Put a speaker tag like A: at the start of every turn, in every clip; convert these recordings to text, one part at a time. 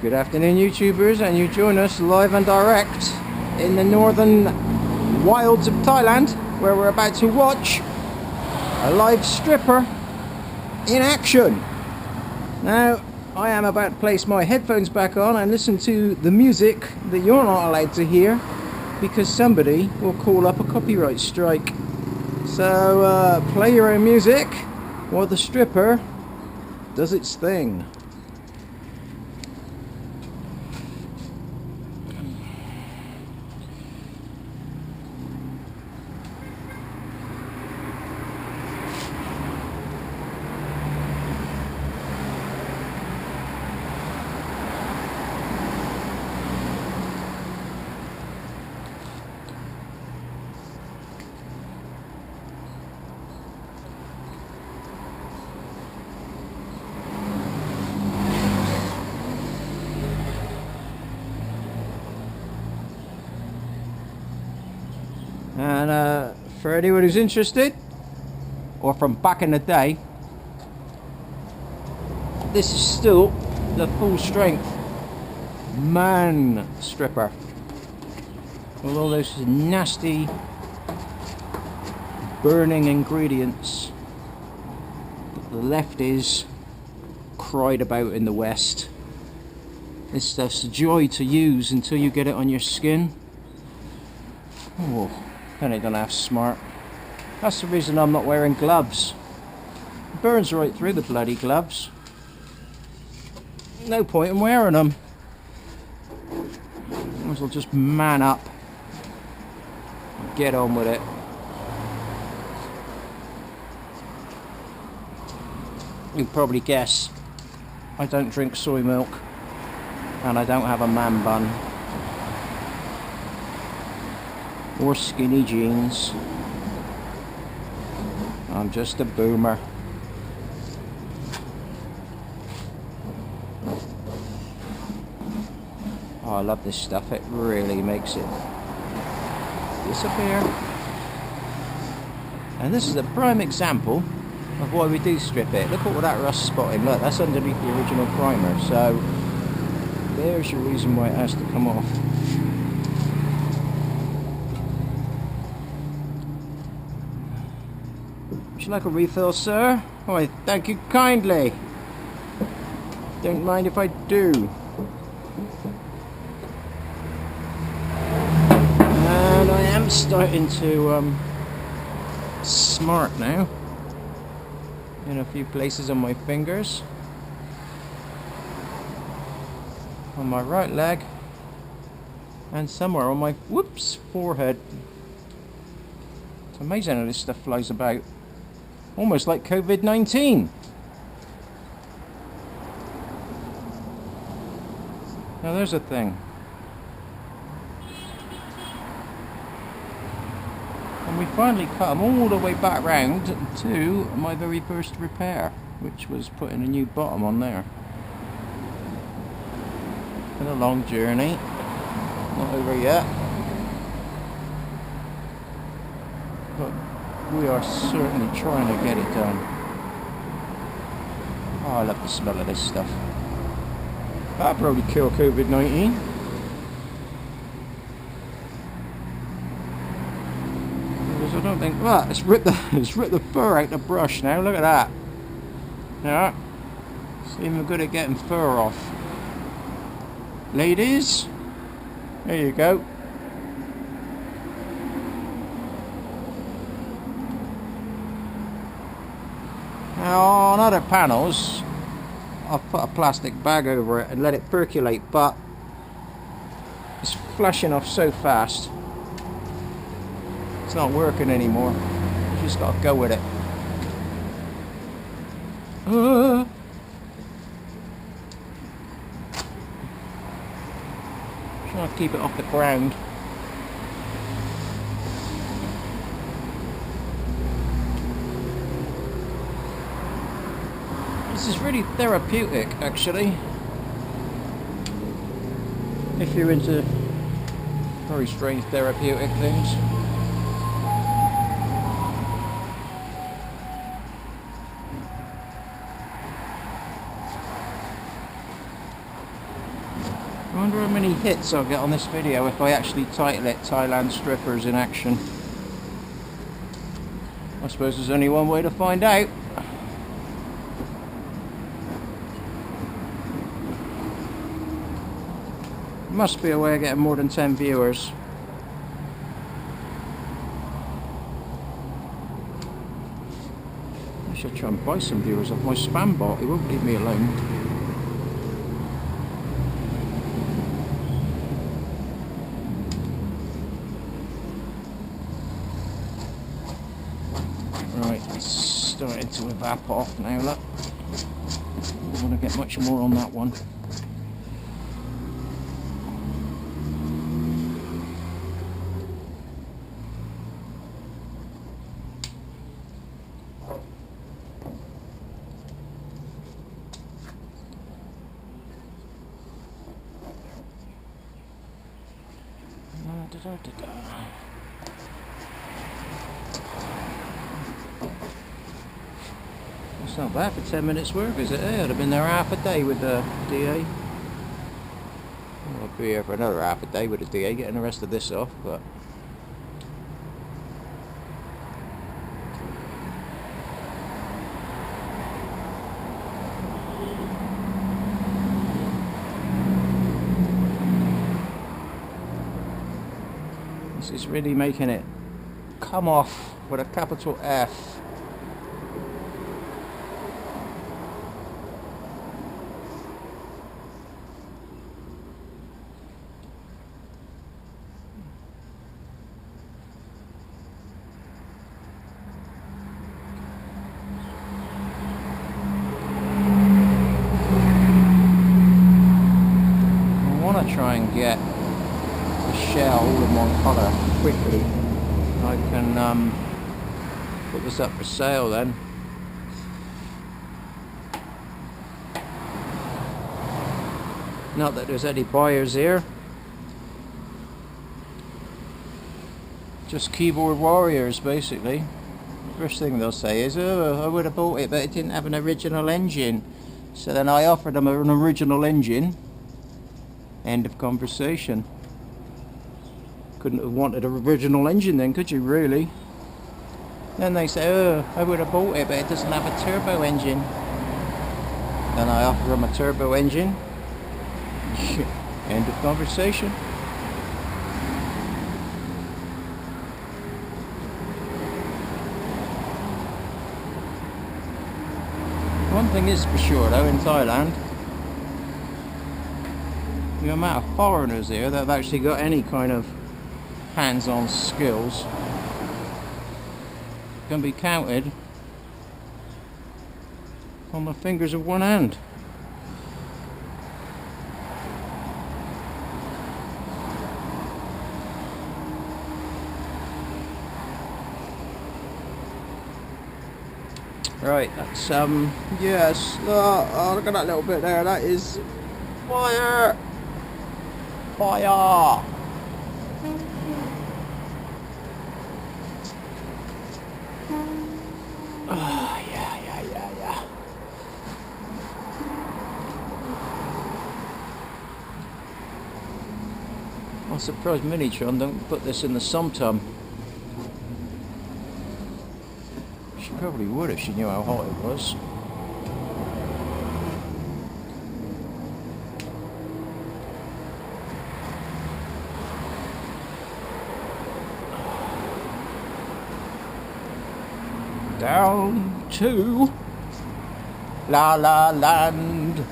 A: Good afternoon, YouTubers, and you join us live and direct in the northern wilds of Thailand, where we're about to watch a live stripper in action. Now, I am about to place my headphones back on and listen to the music that you're not allowed to hear because somebody will call up a copyright strike. So, play your own music while the stripper does its thing. And for anyone who's interested, or from back in the day, this is still the full strength man stripper with all those nasty burning ingredients that the lefties cried about in the West. This stuff's a joy to use until you get it on your skin. Oh, then it don't have smart. That's the reason I'm not wearing gloves. It burns right through the bloody gloves. No point in wearing them. Might as well just man up and get on with it. You can probably guess I don't drink soy milk and I don't have a man bun or skinny jeans. I'm just a boomer. Oh, I love this stuff. It really makes it disappear. And this is a prime example of why we do strip it. Look at all that rust spotting. Look, that's underneath the original primer. So there's your reason why it has to come off. Would you like a refill, sir? Oh, I thank you kindly. Don't mind if I do. And I am starting to smart now in a few places on my fingers, on my right leg, and somewhere on my forehead. It's amazing how this stuff flies about. Almost like COVID-19. Now there's a thing. And we finally cut them all the way back round to my very first repair, which was putting a new bottom on there. Been a long journey. Not over yet. But we are certainly trying to get it done. Oh, I love the smell of this stuff. That'll probably kill COVID-19. Because I don't think... Look, it's ripped the fur out the brush now. Look at that. Yeah. It's even good at getting fur off. Ladies, there you go. Now on other panels I've put a plastic bag over it and let it percolate, but it's flushing off so fast it's not working anymore. You just gotta go with it. Trying to keep it off the ground. This is really therapeutic, actually, if you're into very strange therapeutic things. I wonder how many hits I'll get on this video if I actually title it Thailand Strippers in Action. I suppose there's only one way to find out. Must be a way of getting more than 10 viewers. I should try and buy some viewers off my spam bot. He won't leave me alone. Right, it's starting to evap off now, look. Don't want to get much more on that one. It's not bad for 10 minutes work, is it? I'd have been there half a day with the DA. I'll be here for another half a day with the DA, getting the rest of this off, but... This is really making it come off with a capital F. Try and get the shell all in one colour quickly. I can put this up for sale then. Not that there's any buyers here. Just keyboard warriors basically. First thing they'll say is, oh, I would have bought it but it didn't have an original engine. So then I offered them an original engine. End of conversation. Couldn't have wanted an original engine then, could you really? Then they say, oh, I would have bought it but it doesn't have a turbo engine. Then I offer them a turbo engine. End of conversation. One thing is for sure though, in Thailand, the amount of foreigners here that have actually got any kind of hands-on skills can be counted on the fingers of one hand. Right, that's yes. Oh, look at that little bit there. That is fire. Fire! Oh, yeah. I'm surprised Minitron don't put this in the sumtum. She probably would if she knew how hot it was. Down to La La Land.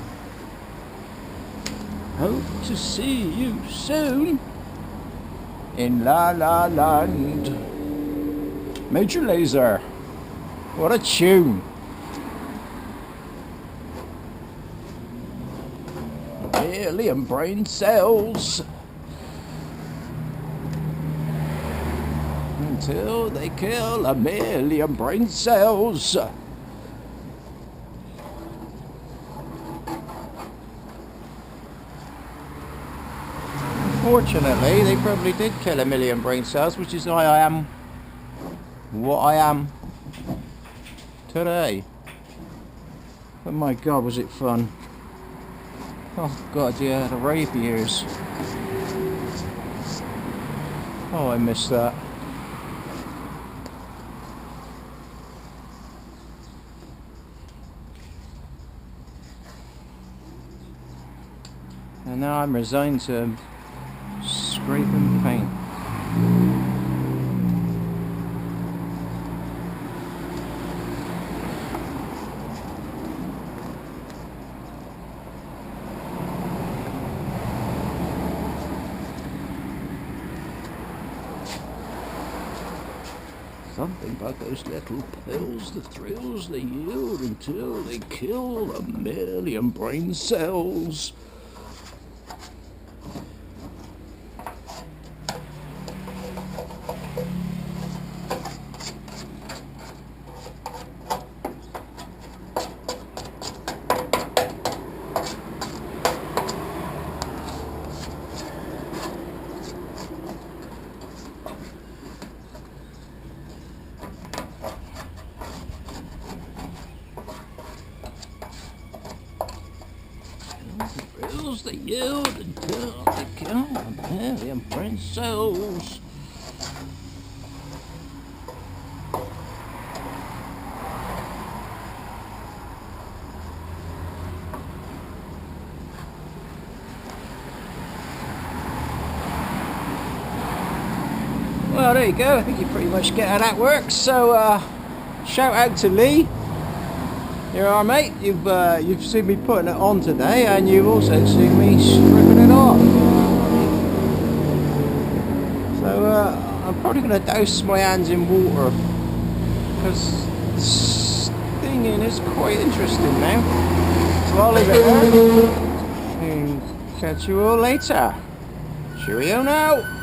A: Hope to see you soon in La La Land. Major Lazer. What a tune. A million brain cells. Until they kill a million brain cells. Unfortunately, they probably did kill a million brain cells, which is why I am what I am today. But my God, was it fun. Oh god, yeah, the rapiers. Oh, I missed that. And now I'm resigned to scraping paint. Something about those little pills, the thrills they yield until they kill 1,000,000 brain cells. Thrills they yield until they kill 1,000,000 brain cells. Well, there you go. I think you pretty much get how that works. So, shout out to Lee. Here are, mate. You've seen me putting it on today, and you've also seen me stripping it off. So, I'm probably going to douse my hands in water because the stinging is quite interesting now. So I'll leave it there. And catch you all later. Cheerio now.